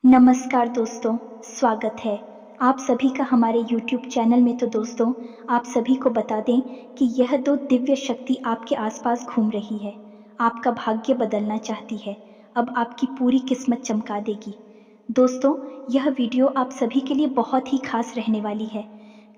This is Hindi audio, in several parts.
नमस्कार दोस्तों, स्वागत है आप सभी का हमारे YouTube चैनल में। तो दोस्तों, आप सभी को बता दें कि यह दो दिव्य शक्ति आपके आसपास घूम रही है, आपका भाग्य बदलना चाहती है, अब आपकी पूरी किस्मत चमका देगी। दोस्तों, यह वीडियो आप सभी के लिए बहुत ही खास रहने वाली है।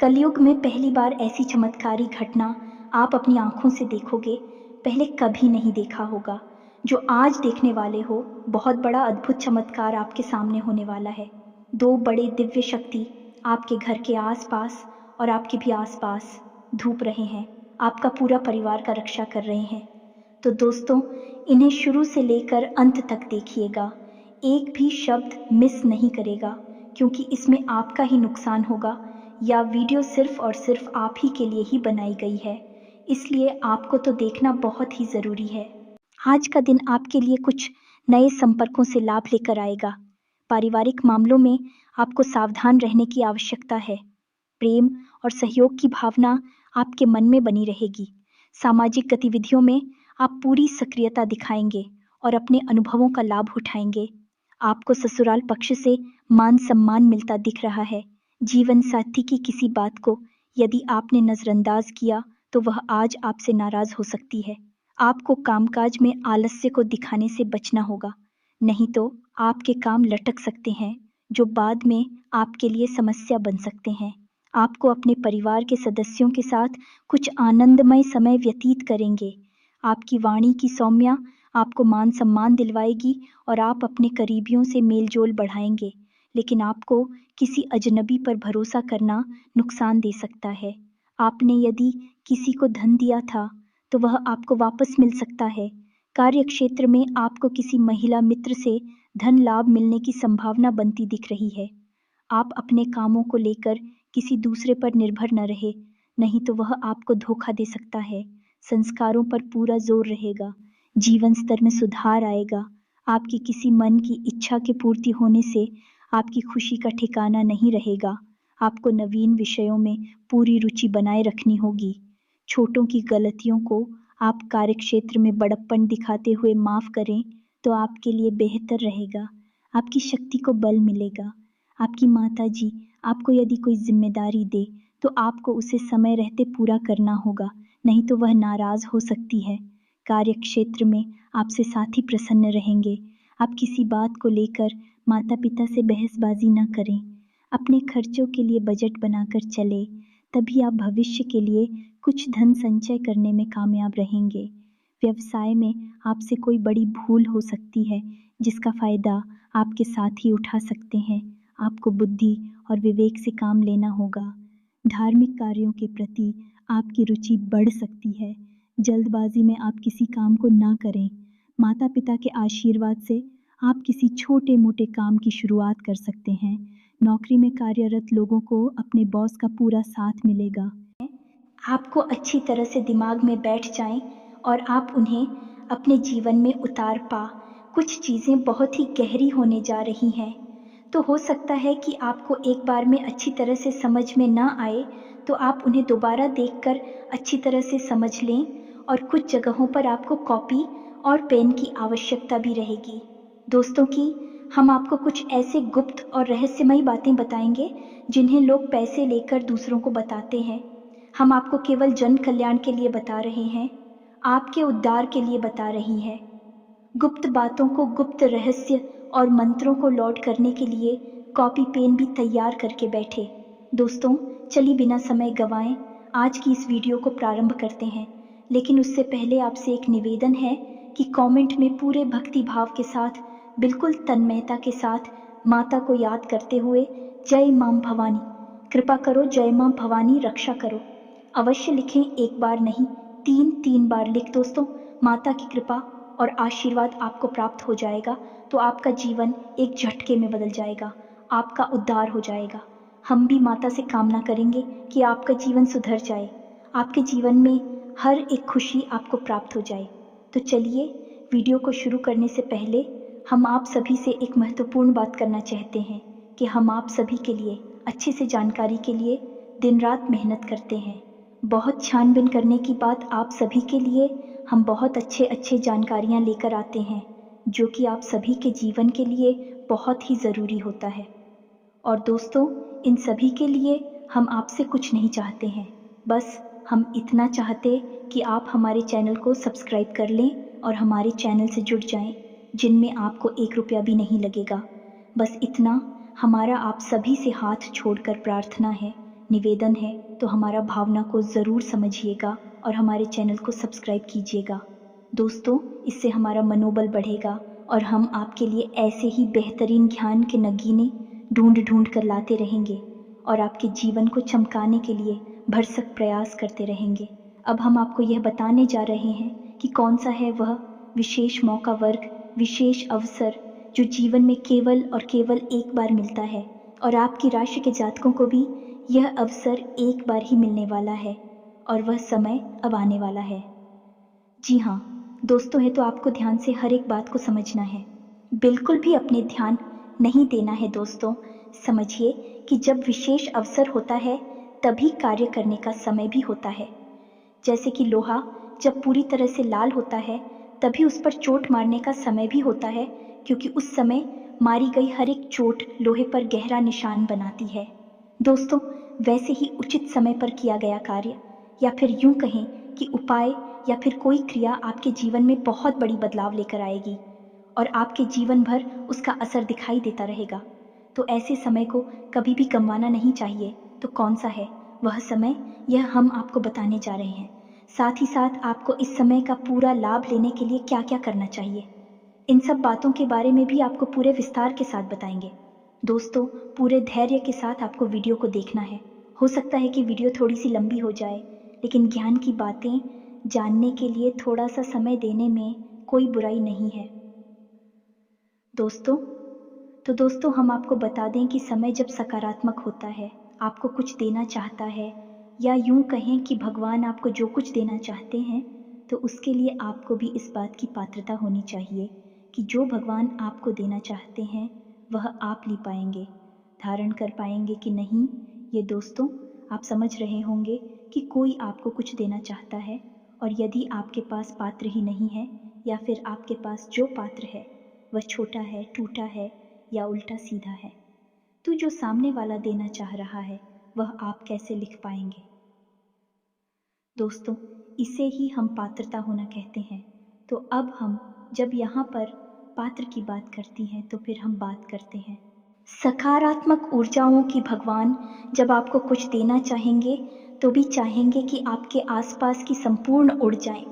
कलयुग में पहली बार ऐसी चमत्कारी घटना आप अपनी आंखों से देखोगे, पहले कभी नहीं देखा होगा। जो आज देखने वाले हो, बहुत बड़ा अद्भुत चमत्कार आपके सामने होने वाला है। दो बड़े दिव्य शक्ति आपके घर के आसपास और आपके भी आसपास धूप रहे हैं, आपका पूरा परिवार का रक्षा कर रहे हैं। तो दोस्तों, इन्हें शुरू से लेकर अंत तक देखिएगा, एक भी शब्द मिस नहीं करेगा, क्योंकि इसमें आपका ही नुकसान होगा या वीडियो सिर्फ और सिर्फ आप ही के लिए ही बनाई गई है, इसलिए आपको तो देखना बहुत ही ज़रूरी है। आज का दिन आपके लिए कुछ नए संपर्कों से लाभ लेकर आएगा। पारिवारिक मामलों में आपको सावधान रहने की आवश्यकता है। प्रेम और सहयोग की भावना आपके मन में बनी रहेगी। सामाजिक गतिविधियों में आप पूरी सक्रियता दिखाएंगे और अपने अनुभवों का लाभ उठाएंगे। आपको ससुराल पक्ष से मान सम्मान मिलता दिख रहा है। जीवन साथी की किसी बात को यदि आपने नजरअंदाज किया तो वह आज आपसे नाराज हो सकती है। आपको कामकाज में आलस्य को दिखाने से बचना होगा, नहीं तो आपके काम लटक सकते हैं, जो बाद में आपके लिए समस्या बन सकते हैं। आपको अपने परिवार के सदस्यों के साथ कुछ आनंदमय समय व्यतीत करेंगे। आपकी वाणी की सौम्या आपको मान सम्मान दिलवाएगी और आप अपने करीबियों से मेलजोल बढ़ाएंगे, लेकिन आपको किसी अजनबी पर भरोसा करना नुकसान दे सकता है। आपने यदि किसी को धन दिया था तो वह आपको वापस मिल सकता है। कार्य क्षेत्र में आपको किसी महिला मित्र से धन लाभ मिलने की संभावना बनती दिख रही है। आप अपने कामों को लेकर किसी दूसरे पर निर्भर न रहे, नहीं तो वह आपको धोखा दे सकता है। संस्कारों पर पूरा जोर रहेगा, जीवन स्तर में सुधार आएगा। आपकी किसी मन की इच्छा के पूर्ति होने से आपकी खुशी का ठिकाना नहीं रहेगा। आपको नवीन विषयों में पूरी रुचि बनाए रखनी होगी। छोटों की गलतियों को आप कार्यक्षेत्र में बड़प्पन दिखाते हुए माफ करें तो आपके लिए बेहतर रहेगा। आपकी शक्ति को बल मिलेगा। आपकी माता जी आपको यदि कोई जिम्मेदारी दे तो आपको उसे समय रहते पूरा करना होगा, नहीं तो वह नाराज हो सकती है। कार्यक्षेत्र में आपसे साथी प्रसन्न रहेंगे। आप किसी बात को लेकर माता पिता से बहसबाजी न करें। अपने खर्चों के लिए बजट बनाकर चले, तभी आप भविष्य के लिए कुछ धन संचय करने में कामयाब रहेंगे। व्यवसाय में आपसे कोई बड़ी भूल हो सकती है, जिसका फायदा आपके साथी उठा सकते हैं। आपको बुद्धि और विवेक से काम लेना होगा। धार्मिक कार्यों के प्रति आपकी रुचि बढ़ सकती है। जल्दबाजी में आप किसी काम को ना करें। माता पिता के आशीर्वाद से आप किसी छोटे मोटे काम की शुरुआत कर सकते हैं। नौकरी में कार्यरत लोगों को अपने बॉस का पूरा साथ मिलेगा। आपको अच्छी तरह से दिमाग में बैठ जाएं और आप उन्हें अपने जीवन में उतार पा। कुछ चीज़ें बहुत ही गहरी होने जा रही हैं, तो हो सकता है कि आपको एक बार में अच्छी तरह से समझ में ना आए, तो आप उन्हें दोबारा देखकर अच्छी तरह से समझ लें। और कुछ जगहों पर आपको कॉपी और पेन की आवश्यकता भी रहेगी। दोस्तों की हम आपको कुछ ऐसे गुप्त और रहस्यमयी बातें बताएंगे जिन्हें लोग पैसे लेकर दूसरों को बताते हैं। हम आपको केवल जन कल्याण के लिए बता रहे हैं, आपके उद्धार के लिए बता रही हैं। गुप्त बातों को, गुप्त रहस्य और मंत्रों को लौट करने के लिए कॉपी पेन भी तैयार करके बैठे। दोस्तों, चलिए बिना समय गंवाए आज की इस वीडियो को प्रारंभ करते हैं। लेकिन उससे पहले आपसे एक निवेदन है कि कमेंट में पूरे भक्ति भाव के साथ, बिल्कुल तन्मयता के साथ माता को याद करते हुए जय मां भवानी, कृपा करो, जय मां भवानी रक्षा करो अवश्य लिखें। एक बार नहीं, तीन तीन बार लिख दोस्तों। माता की कृपा और आशीर्वाद आपको प्राप्त हो जाएगा, तो आपका जीवन एक झटके में बदल जाएगा, आपका उद्धार हो जाएगा। हम भी माता से कामना करेंगे कि आपका जीवन सुधर जाए, आपके जीवन में हर एक खुशी आपको प्राप्त हो जाए। तो चलिए, वीडियो को शुरू करने से पहले हम आप सभी से एक महत्वपूर्ण बात करना चाहते हैं कि हम आप सभी के लिए अच्छे से जानकारी के लिए दिन रात मेहनत करते हैं। बहुत छानबीन करने की बात आप सभी के लिए हम बहुत अच्छे अच्छे जानकारियाँ लेकर आते हैं, जो कि आप सभी के जीवन के लिए बहुत ही ज़रूरी होता है। और दोस्तों, इन सभी के लिए हम आपसे कुछ नहीं चाहते हैं, बस हम इतना चाहते कि आप हमारे चैनल को सब्सक्राइब कर लें और हमारे चैनल से जुड़ जाएं, जिनमें आपको 1 रुपया भी नहीं लगेगा। बस इतना हमारा आप सभी से हाथ छोड़कर प्रार्थना है, निवेदन है, तो हमारा भावना को ज़रूर समझिएगा और हमारे चैनल को सब्सक्राइब कीजिएगा। दोस्तों, इससे हमारा मनोबल बढ़ेगा और हम आपके लिए ऐसे ही बेहतरीन ज्ञान के नगीने ढूंढ ढूंढ कर लाते रहेंगे और आपके जीवन को चमकाने के लिए भरसक प्रयास करते रहेंगे। अब हम आपको यह बताने जा रहे हैं कि कौन सा है वह विशेष मौका वर्ग, विशेष अवसर जो जीवन में केवल और केवल एक बार मिलता है और आपकी राशि के जातकों को भी यह अवसर एक बार ही मिलने वाला है और वह समय अब आने वाला है। जी हाँ दोस्तों, है तो आपको ध्यान से हर एक बात को समझना है, बिल्कुल भी अपने ध्यान नहीं देना है। दोस्तों, समझिए कि जब विशेष अवसर होता है तभी कार्य करने का समय भी होता है। जैसे कि लोहा जब पूरी तरह से लाल होता है तभी उस पर चोट मारने का समय भी होता है, क्योंकि उस समय मारी गई हर एक चोट लोहे पर गहरा निशान बनाती है। दोस्तों, वैसे ही उचित समय पर किया गया कार्य या फिर यूं कहें कि उपाय या फिर कोई क्रिया आपके जीवन में बहुत बड़ी बदलाव लेकर आएगी और आपके जीवन भर उसका असर दिखाई देता रहेगा। तो ऐसे समय को कभी भी गंवाना नहीं चाहिए। तो कौन सा है वह समय, यह हम आपको बताने जा रहे हैं। साथ ही साथ आपको इस समय का पूरा लाभ लेने के लिए क्या क्या करना चाहिए, इन सब बातों के बारे में भी आपको पूरे विस्तार के साथ बताएंगे। दोस्तों, पूरे धैर्य के साथ आपको वीडियो को देखना है। हो सकता है कि वीडियो थोड़ी सी लंबी हो जाए, लेकिन ज्ञान की बातें जानने के लिए थोड़ा सा समय देने में कोई बुराई नहीं है। दोस्तों हम आपको बता दें कि समय जब सकारात्मक होता है, आपको कुछ देना चाहता है, या यूं कहें कि भगवान आपको जो कुछ देना चाहते हैं, तो उसके लिए आपको भी इस बात की पात्रता होनी चाहिए कि जो भगवान आपको देना चाहते हैं वह आप ले पाएंगे, धारण कर पाएंगे कि नहीं। ये दोस्तों, आप समझ रहे होंगे कि कोई आपको कुछ देना चाहता है और यदि आपके पास पात्र ही नहीं है, या फिर आपके पास जो पात्र है वह छोटा है, टूटा है या उल्टा सीधा है, तो जो सामने वाला देना चाह रहा है वह आप कैसे लिख पाएंगे। दोस्तों, इसे ही हम पात्रता होना कहते हैं। तो अब हम जब यहाँ पर पात्र की बात करती हैं तो फिर हम बात करते हैं सकारात्मक ऊर्जाओं की। भगवान जब आपको कुछ देना चाहेंगे तो भी चाहेंगे कि आपके आसपास की संपूर्ण उड़ जाएं।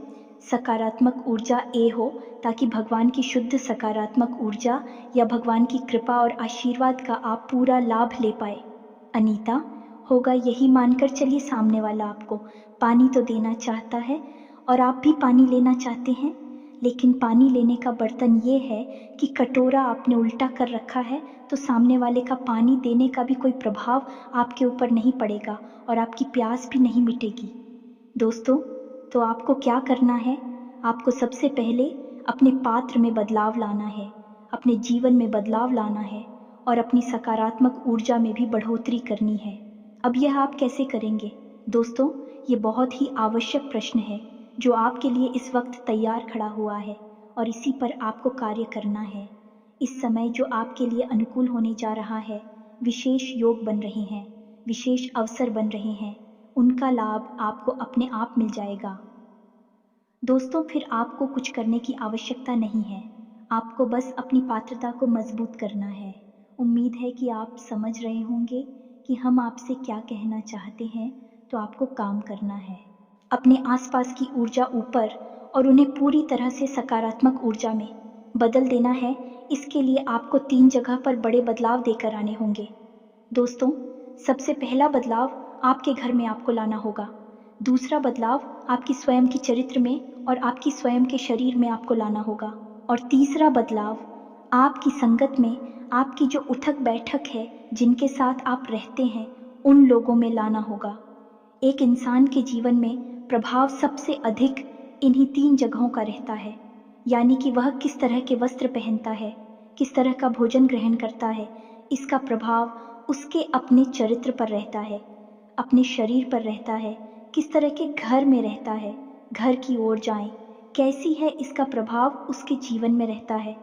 सकारात्मक ऊर्जा ए हो, ताकि भगवान की शुद्ध सकारात्मक ऊर्जा या भगवान की कृपा और आशीर्वाद का आप पूरा लाभ ले पाए। अनीता, होगा यही मानकर चलिए सामने वाला आपको पानी तो देना चाहता है और आप भी पानी लेना चाहते हैं, लेकिन पानी लेने का बर्तन ये है कि कटोरा आपने उल्टा कर रखा है, तो सामने वाले का पानी देने का भी कोई प्रभाव आपके ऊपर नहीं पड़ेगा और आपकी प्यास भी नहीं मिटेगी। दोस्तों, तो आपको क्या करना है, आपको सबसे पहले अपने पात्र में बदलाव लाना है, अपने जीवन में बदलाव लाना है और अपनी सकारात्मक ऊर्जा में भी बढ़ोतरी करनी है। अब यह आप कैसे करेंगे? दोस्तों, ये बहुत ही आवश्यक प्रश्न है जो आपके लिए इस वक्त तैयार खड़ा हुआ है और इसी पर आपको कार्य करना है। इस समय जो आपके लिए अनुकूल होने जा रहा है, विशेष योग बन रहे हैं, विशेष अवसर बन रहे हैं, उनका लाभ आपको अपने आप मिल जाएगा। दोस्तों, फिर आपको कुछ करने की आवश्यकता नहीं है, आपको बस अपनी पात्रता को मजबूत करना है। उम्मीद है कि आप समझ रहे होंगे कि हम आपसे क्या कहना चाहते हैं, तो आपको काम करना है, अपने आसपास की ऊर्जा ऊपर और उन्हें पूरी तरह से सकारात्मक ऊर्जा में बदल देना है। इसके लिए आपको 3 जगह पर बड़े बदलाव देकर आने होंगे। दोस्तों, सबसे पहला बदलाव आपके घर में आपको लाना होगा, दूसरा बदलाव आपकी स्वयं की चरित्र में और आपकी स्वयं के शरीर में आपको लाना होगा, और तीसरा बदलाव आपकी संगत में, आपकी जो उठक बैठक है, जिनके साथ आप रहते हैं, उन लोगों में लाना होगा। एक इंसान के जीवन में प्रभाव सबसे अधिक इन्हीं 3 जगहों का रहता है, यानी कि वह किस तरह के वस्त्र पहनता है, किस तरह का भोजन ग्रहण करता है, इसका प्रभाव उसके अपने चरित्र पर रहता है, अपने शरीर पर रहता है, किस तरह के घर में रहता है, घर की ओर जाएं, कैसी है, इसका प्रभाव उसके जीवन में रहता है,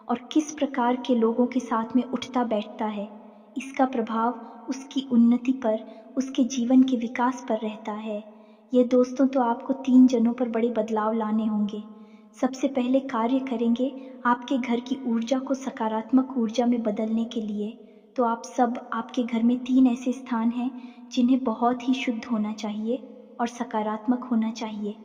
और किस प्रकार के लोगों के साथ में उठता बैठता है, इसका प्रभाव उसकी उन्नति पर, उसके जीवन के विकास पर रहता है। ये दोस्तों तो आपको 3 जनों पर बड़े बदलाव लाने होंगे। सबसे पहले कार्य करेंगे आपके घर की ऊर्जा को सकारात्मक ऊर्जा में बदलने के लिए। तो आप सब, आपके घर में 3 ऐसे स्थान हैं जिन्हें बहुत ही शुद्ध होना चाहिए और सकारात्मक होना चाहिए।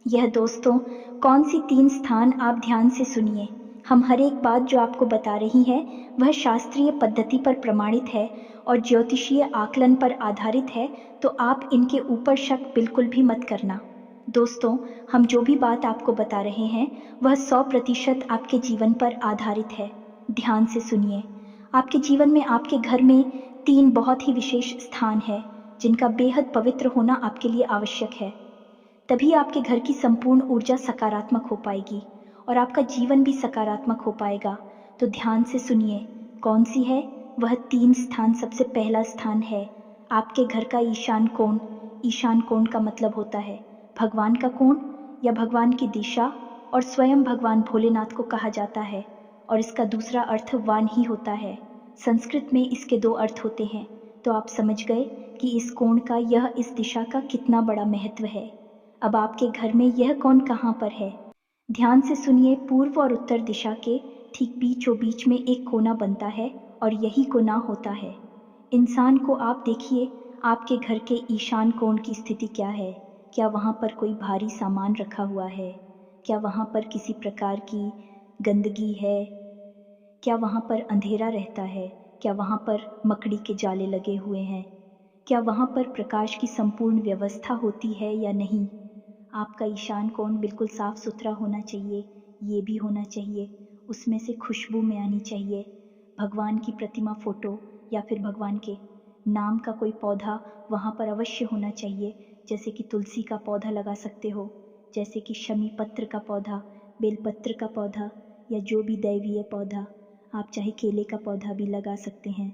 यह दोस्तों कौन सी 3 स्थान, आप ध्यान से सुनिए। हम हर एक बात जो आपको बता रही है वह शास्त्रीय पद्धति पर प्रमाणित है और ज्योतिषीय आकलन पर आधारित है, तो आप इनके ऊपर शक बिल्कुल भी मत करना। दोस्तों, हम जो भी बात आपको बता रहे हैं वह 100% आपके जीवन पर आधारित है। ध्यान से सुनिए। आपके जीवन में, आपके घर में 3 बहुत ही विशेष स्थान है जिनका बेहद पवित्र होना आपके लिए आवश्यक है। तभी आपके घर की संपूर्ण ऊर्जा सकारात्मक हो पाएगी और आपका जीवन भी सकारात्मक हो पाएगा। तो ध्यान से सुनिए, कौन सी है वह 3 स्थान। सबसे पहला स्थान है आपके घर का ईशान कोण। ईशान कोण का मतलब होता है भगवान का कोण या भगवान की दिशा, और स्वयं भगवान भोलेनाथ को कहा जाता है, और इसका दूसरा अर्थ वान ही होता है। संस्कृत में इसके 2 अर्थ होते हैं। तो आप समझ गए कि इस कोण का, यह इस दिशा का कितना बड़ा महत्व है। अब आपके घर में यह कोण कहाँ पर है? ध्यान से सुनिए। पूर्व और उत्तर दिशा के ठीक बीचों बीच में एक कोना बनता है और यही कोना होता है इंसान को। आप देखिए आपके घर के ईशान कोण की स्थिति क्या है। क्या वहाँ पर कोई भारी सामान रखा हुआ है? क्या वहाँ पर किसी प्रकार की गंदगी है? क्या वहाँ पर अंधेरा रहता है? क्या वहाँ पर मकड़ी के जाले लगे हुए हैं? क्या वहाँ पर प्रकाश की संपूर्ण व्यवस्था होती है या नहीं? आपका ईशान कोण बिल्कुल साफ सुथरा होना चाहिए। ये भी होना चाहिए उसमें से खुशबू में आनी चाहिए। भगवान की प्रतिमा, फोटो या फिर भगवान के नाम का कोई पौधा वहाँ पर अवश्य होना चाहिए। जैसे कि तुलसी का पौधा लगा सकते हो, जैसे कि शमी पत्र का पौधा, बेलपत्र का पौधा, या जो भी दैवीय पौधा, आप चाहे केले का पौधा भी लगा सकते हैं।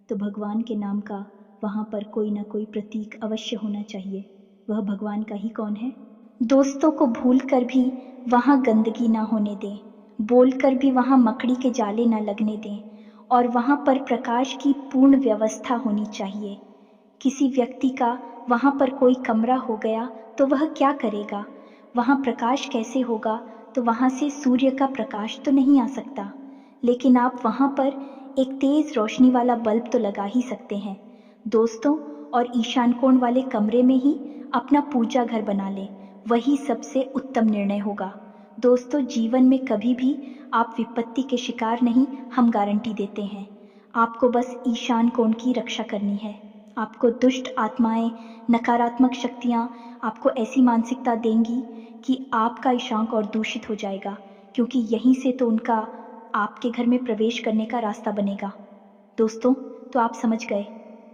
तो भगवान के नाम का वहाँ पर कोई ना कोई प्रतीक अवश्य होना चाहिए। वह भगवान का ही कौन है? दोस्तों को भूल कर भी वहाँ गंदगी ना होने दें, बोल कर भी वहाँ मकड़ी के जाले ना लगने दें, और वहाँ पर प्रकाश की पूर्ण व्यवस्था होनी चाहिए। किसी व्यक्ति का वहाँ पर कोई कमरा हो गया तो वह क्या करेगा? वहाँ प्रकाश कैसे होगा? तो वहाँ से सूर्य का प्रकाश तो नहीं आ सकता, लेकिन आप वहाँ पर एक तेज रोशनी वाला बल्ब तो लगा ही सकते हैं दोस्तों। और ईशान कोण वाले कमरे में ही अपना पूजा घर बना लें, वही सबसे उत्तम निर्णय होगा। दोस्तों, जीवन में कभी भी आप विपत्ति के शिकार नहीं, हम गारंटी देते हैं। आपको बस ईशान कोण की रक्षा करनी है। आपको दुष्ट आत्माएं, नकारात्मक शक्तियां आपको ऐसी मानसिकता देंगी कि आपका ईशान और दूषित हो जाएगा, क्योंकि यहीं से तो उनका आपके घर में प्रवेश करने का रास्ता बनेगा। दोस्तों, तो आप समझ गए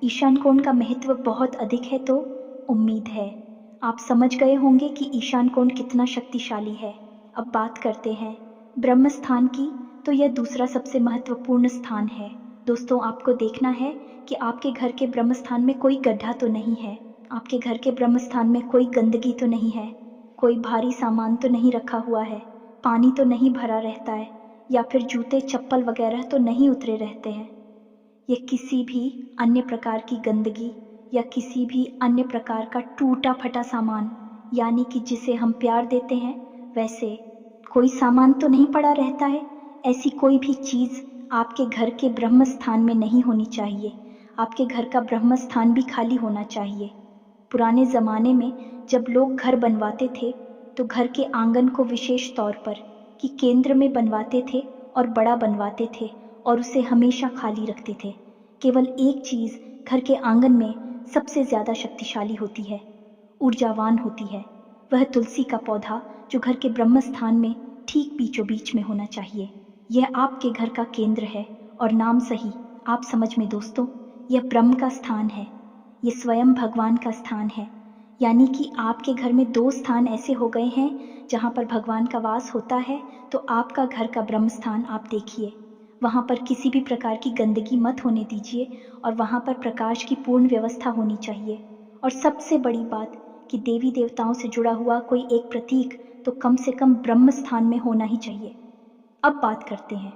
ईशान कोण का महत्व बहुत अधिक है। तो उम्मीद है आप समझ गए होंगे कि ईशान कोण कितना शक्तिशाली है। अब बात करते हैं ब्रह्म स्थान की। तो यह दूसरा सबसे महत्वपूर्ण स्थान है। दोस्तों, आपको देखना है कि आपके घर के ब्रह्म स्थान में कोई गड्ढा तो नहीं है, आपके घर के ब्रह्म स्थान में कोई गंदगी तो नहीं है, कोई भारी सामान तो नहीं रखा हुआ है, पानी तो नहीं भरा रहता है, या फिर जूते चप्पल वगैरह तो नहीं उतरे रहते हैं। ये किसी भी अन्य प्रकार की गंदगी या किसी भी अन्य प्रकार का टूटा फटा सामान, यानी कि जिसे हम प्यार देते हैं वैसे कोई सामान तो नहीं पड़ा रहता है। ऐसी कोई भी चीज़ आपके घर के ब्रह्म स्थान में नहीं होनी चाहिए। आपके घर का ब्रह्म स्थान भी खाली होना चाहिए। पुराने ज़माने में जब लोग घर बनवाते थे तो घर के आंगन को विशेष तौर पर कि केंद्र में बनवाते थे और बड़ा बनवाते थे और उसे हमेशा खाली रखते थे। केवल एक चीज़ घर के आंगन में सबसे ज़्यादा शक्तिशाली होती है, ऊर्जावान होती है, वह तुलसी का पौधा जो घर के ब्रह्म स्थान में ठीक बीचों बीच में होना चाहिए। यह आपके घर का केंद्र है और नाम सही आप समझ में दोस्तों, यह ब्रह्म का स्थान है, ये स्वयं भगवान का स्थान है। यानी कि आपके घर में 2 स्थान ऐसे हो गए हैं जहाँ पर भगवान का वास होता है। तो आपका घर का ब्रह्म स्थान आप देखिए, वहाँ पर किसी भी प्रकार की गंदगी मत होने दीजिए और वहाँ पर प्रकाश की पूर्ण व्यवस्था होनी चाहिए। और सबसे बड़ी बात कि देवी देवताओं से जुड़ा हुआ कोई एक प्रतीक तो कम से कम ब्रह्म स्थान में होना ही चाहिए। अब बात करते हैं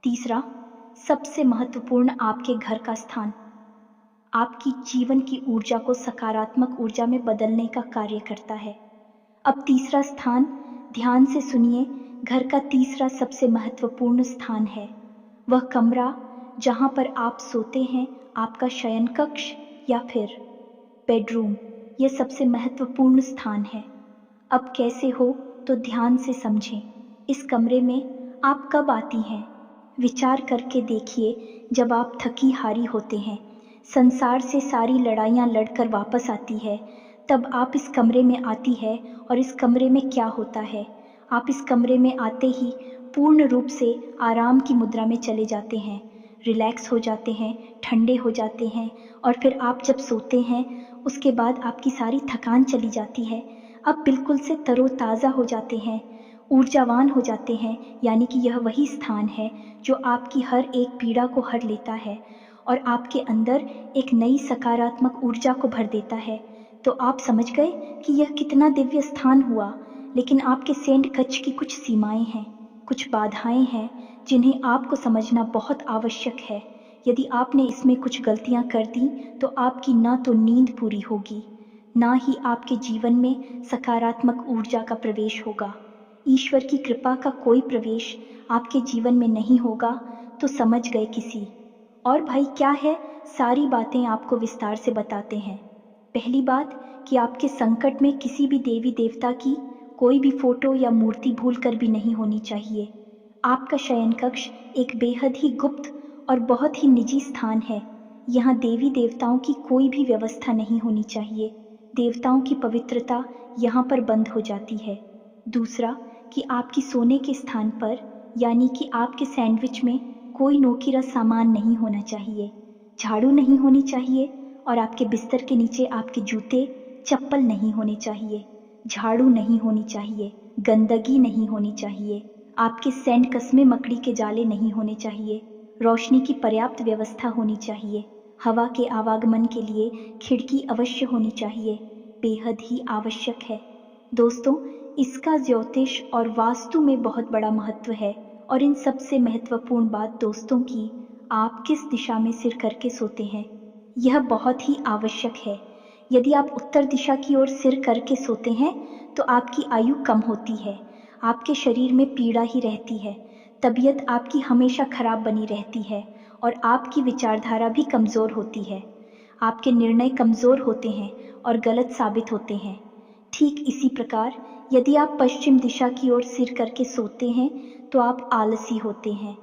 तीसरा, सबसे महत्वपूर्ण, आपके घर का स्थान आपकी जीवन की ऊर्जा को सकारात्मक ऊर्जा में बदलने का कार्य करता है। अब तीसरा स्थान, ध्यान से सुनिए, घर का तीसरा सबसे महत्वपूर्ण स्थान है वह कमरा जहां पर आप सोते हैं, आपका शयन कक्ष या फिर बेडरूम। यह सबसे महत्वपूर्ण स्थान है। अब कैसे हो, तो ध्यान से समझें। इस कमरे में आप कब आती हैं? विचार करके देखिए, जब आप थकी हारी होते हैं, संसार से सारी लड़ाइयाँ लड़कर वापस आती है, तब आप इस कमरे में आती है। और इस कमरे में क्या होता है? आप इस कमरे में आते ही पूर्ण रूप से आराम की मुद्रा में चले जाते हैं, रिलैक्स हो जाते हैं, ठंडे हो जाते हैं। और फिर आप जब सोते हैं, उसके बाद आपकी सारी थकान चली जाती है। आप बिल्कुल से तरोताज़ा हो जाते हैं, ऊर्जावान हो जाते हैं। यानी कि यह वही स्थान है जो आपकी हर एक पीड़ा को हर लेता है और आपके अंदर एक नई सकारात्मक ऊर्जा को भर देता है। तो आप समझ गए कि यह कितना दिव्य स्थान हुआ। लेकिन आपके सेंट कक्ष की कुछ सीमाएं हैं, कुछ बाधाएं हैं, जिन्हें आपको समझना बहुत आवश्यक है। यदि आपने इसमें कुछ गलतियां कर दी, तो आपकी ना तो नींद पूरी होगी, ना ही आपके जीवन में सकारात्मक ऊर्जा का प्रवेश होगा। ईश्वर की कृपा का कोई प्रवेश आपके जीवन में नहीं होगा। तो समझ गए किसी। और भाई क्या है, सारी बातें आपको विस्तार से बताते हैं। पहली बात कि आपके संकट में किसी भी देवी देवता की कोई भी फोटो या मूर्ति भूलकर भी नहीं होनी चाहिए। आपका शयन कक्ष एक बेहद ही गुप्त और बहुत ही निजी स्थान है। यहाँ देवी देवताओं की कोई भी व्यवस्था नहीं होनी चाहिए। देवताओं की पवित्रता यहाँ पर बंद हो जाती है। दूसरा कि आपकी सोने के स्थान पर, यानी कि आपके सैंडविच में कोई नोकीला सामान नहीं होना चाहिए, झाड़ू नहीं होनी चाहिए। और आपके बिस्तर के नीचे आपके जूते चप्पल नहीं होने चाहिए, झाड़ू नहीं होनी चाहिए, गंदगी नहीं होनी चाहिए। आपके सैंड कस्मे मकड़ी के जाले नहीं होने चाहिए। रोशनी की पर्याप्त व्यवस्था होनी चाहिए। हवा के आवागमन के लिए खिड़की अवश्य होनी चाहिए, बेहद ही आवश्यक है। दोस्तों, इसका ज्योतिष और वास्तु में बहुत बड़ा महत्व है। और इन सबसे महत्वपूर्ण बात दोस्तों की, आप किस दिशा में सिर करके सोते हैं, यह बहुत ही आवश्यक है। यदि आप उत्तर दिशा की ओर सिर करके सोते हैं, तो आपकी आयु कम होती है, आपके शरीर में पीड़ा ही रहती है, तबीयत आपकी हमेशा खराब बनी रहती है और आपकी विचारधारा भी कमज़ोर होती है। आपके निर्णय कमज़ोर होते हैं और गलत साबित होते हैं। ठीक इसी प्रकार यदि आप पश्चिम दिशा की ओर सिर करके सोते हैं, तो आप आलसी होते हैं,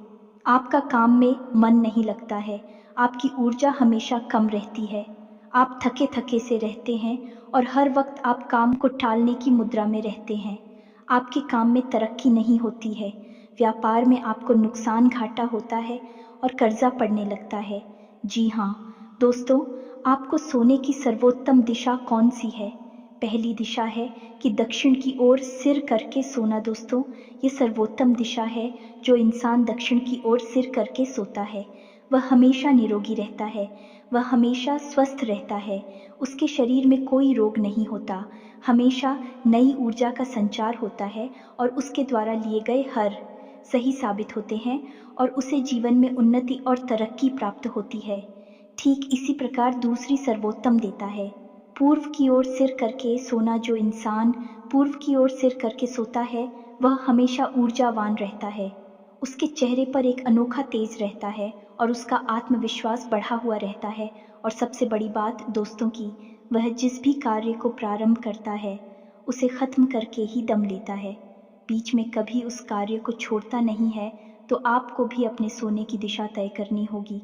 आपका काम में मन नहीं लगता है, आपकी ऊर्जा हमेशा कम रहती है, आप थके थके से रहते हैं और हर वक्त आप काम को टालने की मुद्रा में रहते हैं। आपके काम में तरक्की नहीं होती है, व्यापार में आपको नुकसान घाटा होता है और कर्जा पड़ने लगता है। जी हाँ दोस्तों, आपको सोने की सर्वोत्तम दिशा कौन सी है? पहली दिशा है कि दक्षिण की ओर सिर करके सोना। दोस्तों, ये सर्वोत्तम दिशा है। जो इंसान दक्षिण की ओर सिर करके सोता है, वह हमेशा निरोगी रहता है, वह हमेशा स्वस्थ रहता है, उसके शरीर में कोई रोग नहीं होता, हमेशा नई ऊर्जा का संचार होता है और उसके द्वारा लिए गए हर सही साबित होते हैं और उसे जीवन में उन्नति और तरक्की प्राप्त होती है। ठीक इसी प्रकार दूसरी सर्वोत्तम देता है पूर्व की ओर सिर करके सोना। जो इंसान पूर्व की ओर सिर करके सोता है, वह हमेशा ऊर्जावान रहता है, उसके चेहरे पर एक अनोखा तेज रहता है और उसका आत्मविश्वास बढ़ा हुआ रहता है। और सबसे बड़ी बात दोस्तों की, वह जिस भी कार्य को प्रारंभ करता है, उसे खत्म करके ही दम लेता है, बीच में कभी उस कार्य को छोड़ता नहीं है। तो आपको भी अपने सोने की दिशा तय करनी होगी।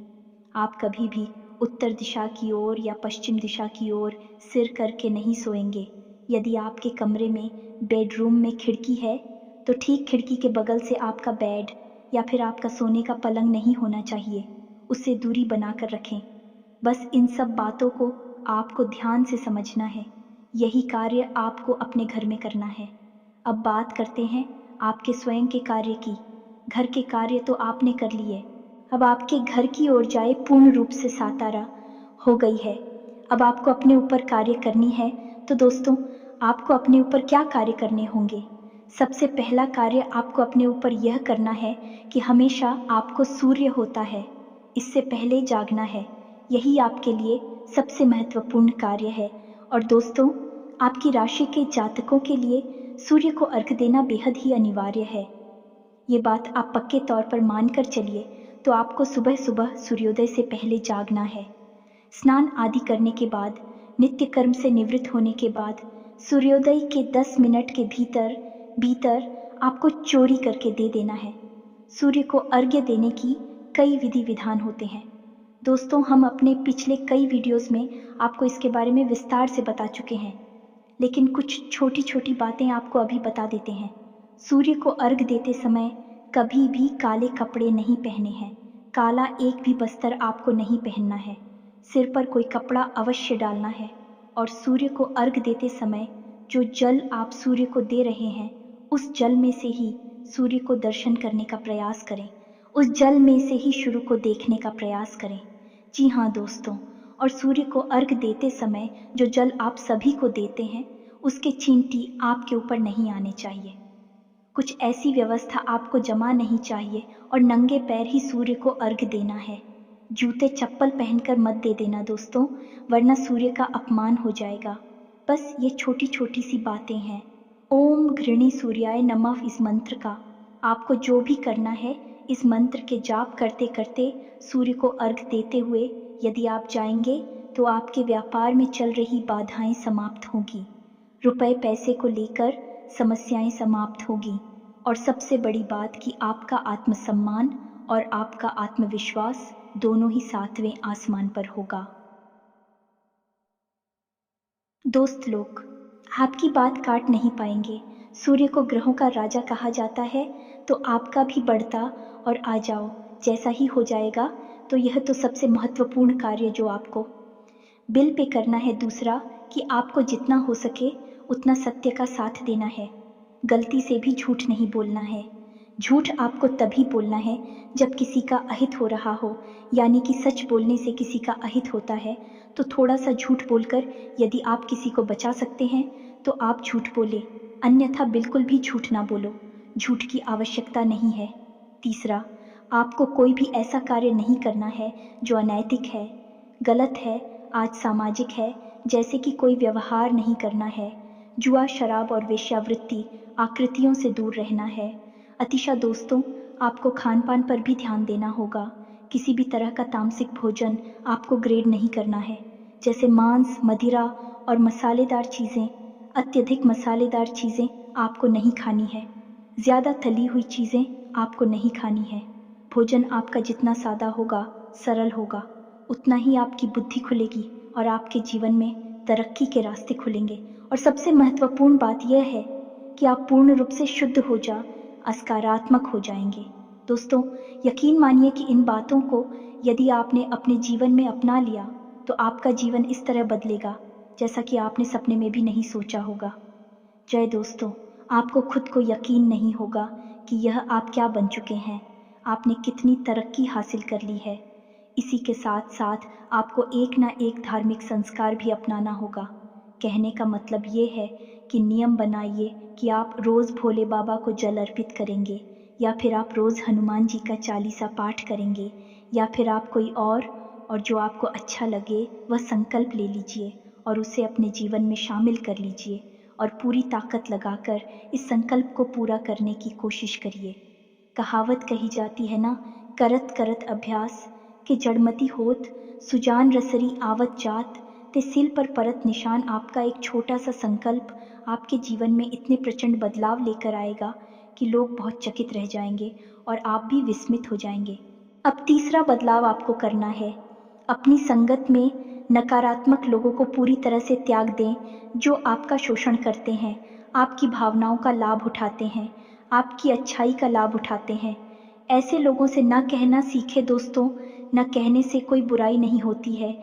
आप कभी भी उत्तर दिशा की ओर या पश्चिम दिशा की ओर सिर करके नहीं सोएंगे। यदि आपके कमरे में बेडरूम में खिड़की है, तो ठीक खिड़की के बगल से आपका बेड या फिर आपका सोने का पलंग नहीं होना चाहिए, उससे दूरी बनाकर रखें। बस इन सब बातों को आपको ध्यान से समझना है। यही कार्य आपको अपने घर में करना है। अब बात करते हैं आपके स्वयं के कार्य की। घर के कार्य तो आपने कर लिए, अब आपके घर की ओर जाए पूर्ण रूप से सातारा हो गई है। अब आपको अपने ऊपर कार्य करनी है। तो दोस्तों, आपको अपने ऊपर क्या कार्य करने होंगे? सबसे पहला कार्य आपको अपने ऊपर यह करना है कि हमेशा आपको सूर्य होता है इससे पहले जागना है। यही आपके लिए सबसे महत्वपूर्ण कार्य है। और दोस्तों, आपकी राशि के जातकों के लिए सूर्य को अर्घ देना बेहद ही अनिवार्य है। ये बात आप पक्के तौर पर मानकर चलिए तो आपको सुबह सुबह सूर्योदय से पहले जागना है। स्नान आदि करने के बाद, नित्य कर्म से निवृत्त होने के बाद सूर्योदय के 10 मिनट के भीतर भीतर आपको चोरी करके दे देना है। सूर्य को अर्घ्य देने की कई विधि विधान होते हैं। दोस्तों, हम अपने पिछले कई वीडियोस में आपको इसके बारे में विस्तार से बता चुके हैं, लेकिन कुछ छोटी छोटी बातें आपको अभी बता देते हैं। सूर्य को अर्घ देते समय कभी भी काले कपड़े नहीं पहने हैं। काला एक भी वस्त्र आपको नहीं पहनना है। सिर पर कोई कपड़ा अवश्य डालना है। और सूर्य को अर्घ देते समय जो जल आप सूर्य को दे रहे हैं, उस जल में से ही सूर्य को दर्शन करने का प्रयास करें। उस जल में से ही सूर्य को देखने का प्रयास करें। जी हाँ दोस्तों, और सूर्य को अर्घ देते समय जो जल आप सभी को देते हैं, उसके चींटी आपके ऊपर नहीं आने चाहिए। कुछ ऐसी व्यवस्था आपको जमा नहीं चाहिए और नंगे पैर ही सूर्य को अर्घ देना है। जूते चप्पल पहनकर मत दे देना दोस्तों, वरना सूर्य का अपमान हो जाएगा। बस ये छोटी छोटी सी बातें हैं। ओम घृणी सूर्याय नमः इस मंत्र का आपको जो भी करना है, इस मंत्र के जाप करते करते सूर्य को अर्घ देते हुए यदि आप जाएंगे तो आपके व्यापार में चल रही बाधाएं समाप्त होगी। रुपए पैसे को लेकर समस्याएं समाप्त होगी। और सबसे बड़ी बात कि आपका आत्मसम्मान और आपका आत्मविश्वास दोनों ही 7वें आसमान पर होगा। दोस्त लोग, आपकी बात काट नहीं पाएंगे। सूर्य को ग्रहों का राजा कहा जाता है, तो आपका भी बढ़ता और आ जाओ जैसा ही हो जाएगा। तो यह तो सबसे महत्वपूर्ण कार्य जो आपको बिल पे करना है। दूसरा कि आपको जितना हो सके उतना सत्य का साथ देना है। गलती से भी झूठ नहीं बोलना है। झूठ आपको तभी बोलना है जब किसी का अहित हो रहा हो, यानी कि सच बोलने से किसी का अहित होता है। तो थोड़ा सा झूठ बोलकर यदि आप किसी को बचा सकते हैं तो आप झूठ बोले, अन्यथा बिल्कुल भी झूठ ना बोलो। झूठ की आवश्यकता नहीं है। तीसरा, आपको कोई भी ऐसा कार्य नहीं करना है जो अनैतिक है, गलत है, आज सामाजिक है। जैसे कि कोई व्यवहार नहीं करना है। जुआ, शराब और वेश्यावृत्ति आकृतियों से दूर रहना है। अतिशा दोस्तों, आपको खान पान पर भी ध्यान देना होगा। किसी भी तरह का तामसिक भोजन आपको ग्रेड नहीं करना है, जैसे मांस, मदिरा और मसालेदार चीज़ें। अत्यधिक मसालेदार चीज़ें आपको नहीं खानी है। ज़्यादा तली हुई चीज़ें आपको नहीं खानी है। भोजन आपका जितना सादा होगा, सरल होगा, उतना ही आपकी बुद्धि खुलेगी और आपके जीवन में तरक्की के रास्ते खुलेंगे। और सबसे महत्वपूर्ण बात यह है कि आप पूर्ण रूप से शुद्ध हो सकारात्मक हो जाएंगे। दोस्तों, यकीन मानिए कि इन बातों को यदि आपने अपने जीवन में अपना लिया तो आपका जीवन इस तरह बदलेगा जैसा कि आपने सपने में भी नहीं सोचा होगा। जय दोस्तों, आपको खुद को यकीन नहीं होगा कि यह आप क्या बन चुके हैं, आपने कितनी तरक्की हासिल कर ली है। इसी के साथ साथ आपको एक ना एक धार्मिक संस्कार भी अपनाना होगा। कहने का मतलब ये है कि नियम बनाइए कि आप रोज़ भोले बाबा को जल अर्पित करेंगे, या फिर आप रोज़ हनुमान जी का चालीसा पाठ करेंगे, या फिर आप कोई और जो आपको अच्छा लगे वह संकल्प ले लीजिए और उसे अपने जीवन में शामिल कर लीजिए और पूरी ताकत लगाकर इस संकल्प को पूरा करने की कोशिश करिए। कहावत कही जाती है ना, करत करत अभ्यास के जड़मति होत, सुजान रसरी आवत जात। ते सिल पर परत निशान आपका एक छोटा सा संकल्प आपके जीवन में इतने प्रचंड बदलाव लेकर आएगा कि लोग बहुत चकित रह जाएंगे और आप भी विस्मित हो जाएंगे। अब तीसरा बदलाव आपको करना है। अपनी संगत में नकारात्मक लोगों को पूरी तरह से त्याग दें, जो आपका शोषण करते हैं, आपकी भावनाओं का लाभ उठाते हैं, आपकी अच्छाई का लाभ उठाते हैं। ऐसे लोगों से न कहना सीखे दोस्तों। न कहने से कोई बुराई नहीं होती है।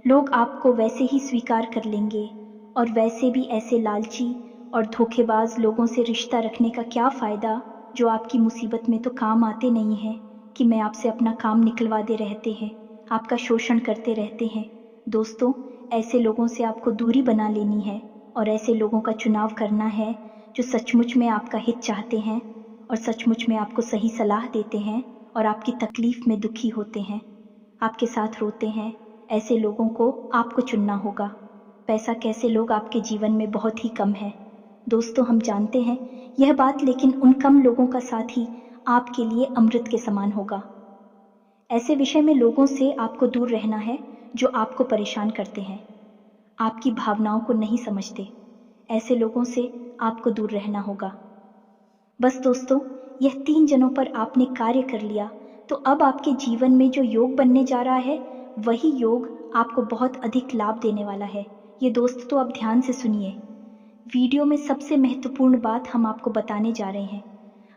लोग आपको वैसे ही स्वीकार कर लेंगे। और वैसे भी ऐसे लालची और धोखेबाज लोगों से रिश्ता रखने का क्या फ़ायदा, जो आपकी मुसीबत में तो काम आते नहीं हैं, कि मैं आपसे अपना काम निकलवा दे रहते हैं, आपका शोषण करते रहते हैं। दोस्तों, ऐसे लोगों से आपको दूरी बना लेनी है और ऐसे लोगों का चुनाव करना है जो सचमुच में आपका हित चाहते हैं और सचमुच में आपको सही सलाह देते हैं और आपकी तकलीफ में दुखी होते हैं, आपके साथ रोते हैं, ऐसे लोगों को आपको चुनना होगा। पैसा कैसे लोग आपके जीवन में बहुत ही कम है। दोस्तों, हम जानते हैं यह बात, लेकिन उन कम लोगों का साथ ही आपके लिए अमृत के समान होगा। ऐसे विषय में लोगों से आपको दूर रहना है जो आपको परेशान करते हैं, आपकी भावनाओं को नहीं समझते। ऐसे लोगों से आपको दूर रहना होगा। बस दोस्तों, यह 3 जनों पर आपने कार्य कर लिया तो अब आपके जीवन में जो योग बनने जा रहा है वही योग आपको बहुत अधिक लाभ देने वाला है। ये दोस्त तो अब ध्यान से सुनिए। वीडियो में सबसे महत्वपूर्ण बात हम आपको बताने जा रहे हैं।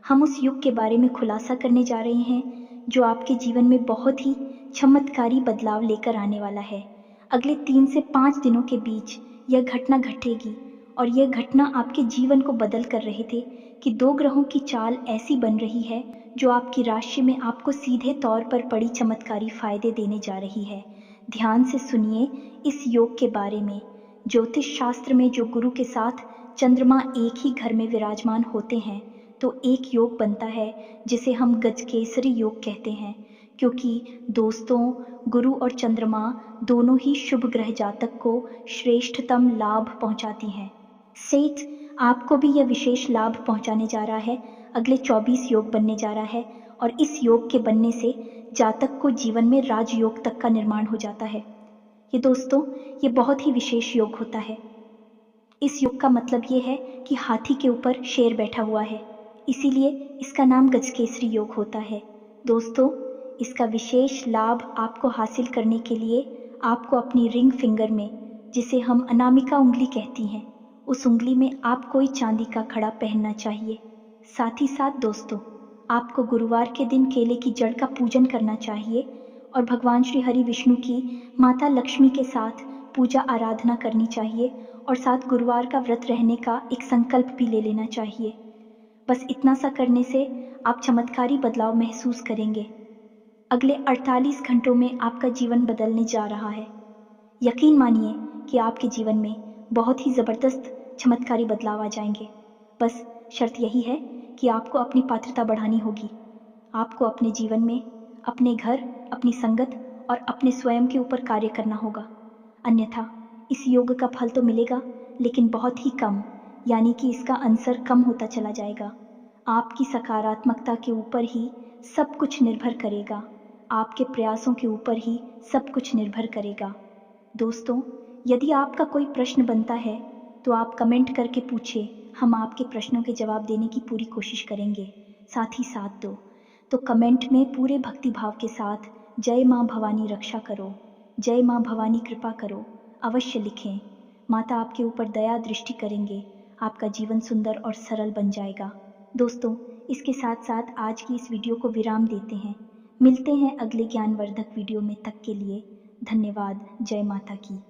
हम उस युग के बारे में खुलासा करने जा रहे हैं जो आपके जीवन में बहुत ही चमत्कारी बदलाव लेकर आने वाला है। अगले 3 से 5 दिनों के बीच यह घटना घटेगी और यह घटना आपके जीवन को बदल कर रहे थे कि 2 ग्रहों की चाल ऐसी बन रही है जो आपकी राशि में आपको सीधे तौर पर बड़ी चमत्कारी फायदे देने जा रही है। ध्यान से सुनिए इस योग के बारे में। ज्योतिष शास्त्र में जो गुरु के साथ चंद्रमा एक ही घर में विराजमान होते हैं तो एक योग बनता है जिसे हम गजकेसरी योग कहते हैं, क्योंकि दोस्तों, गुरु और चंद्रमा दोनों ही शुभ ग्रह जातक को श्रेष्ठतम लाभ पहुंचाती हैं। सेठ, आपको भी यह विशेष लाभ पहुंचाने जा रहा है। अगले 24 योग बनने जा रहा है और इस योग के बनने से जातक को जीवन में राजयोग तक का निर्माण हो जाता है। ये दोस्तों, ये बहुत ही विशेष योग होता है। इस योग का मतलब ये है कि हाथी के ऊपर शेर बैठा हुआ है, इसीलिए इसका नाम गजकेसरी योग होता है। दोस्तों, इसका विशेष लाभ आपको हासिल करने के लिए आपको अपनी रिंग फिंगर में, जिसे हम अनामिका उंगली कहती हैं, उस उंगली में आप कोई चांदी का कड़ा पहनना चाहिए। साथ ही साथ दोस्तों, आपको गुरुवार के दिन केले की जड़ का पूजन करना चाहिए और भगवान श्री हरि विष्णु की माता लक्ष्मी के साथ पूजा आराधना करनी चाहिए और साथ गुरुवार का व्रत रहने का एक संकल्प भी ले लेना चाहिए। बस इतना सा करने से आप चमत्कारी बदलाव महसूस करेंगे। अगले 48 घंटों में आपका जीवन बदलने जा रहा है। यकीन मानिए कि आपके जीवन में बहुत ही ज़बरदस्त चमत्कारी बदलाव आ जाएंगे। बस शर्त यही है कि आपको अपनी पात्रता बढ़ानी होगी। आपको अपने जीवन में, अपने घर, अपनी संगत और अपने स्वयं के ऊपर कार्य करना होगा। अन्यथा इस योग का फल तो मिलेगा, लेकिन बहुत ही कम, यानी कि इसका अंसर कम होता चला जाएगा। आपकी सकारात्मकता के ऊपर ही सब कुछ निर्भर करेगा। आपके प्रयासों के ऊपर ही सब कुछ निर्भर करेगा। दोस्तों, यदि आपका कोई प्रश्न बनता है तो आप कमेंट करके पूछिए, हम आपके प्रश्नों के जवाब देने की पूरी कोशिश करेंगे। साथ ही साथ तो कमेंट में पूरे भक्तिभाव के साथ जय माँ भवानी रक्षा करो, जय माँ भवानी कृपा करो अवश्य लिखें। माता आपके ऊपर दया दृष्टि करेंगे, आपका जीवन सुंदर और सरल बन जाएगा। दोस्तों, इसके साथ साथ आज की इस वीडियो को विराम देते हैं। मिलते हैं अगले ज्ञानवर्धक वीडियो में। तक के लिए धन्यवाद। जय माता की।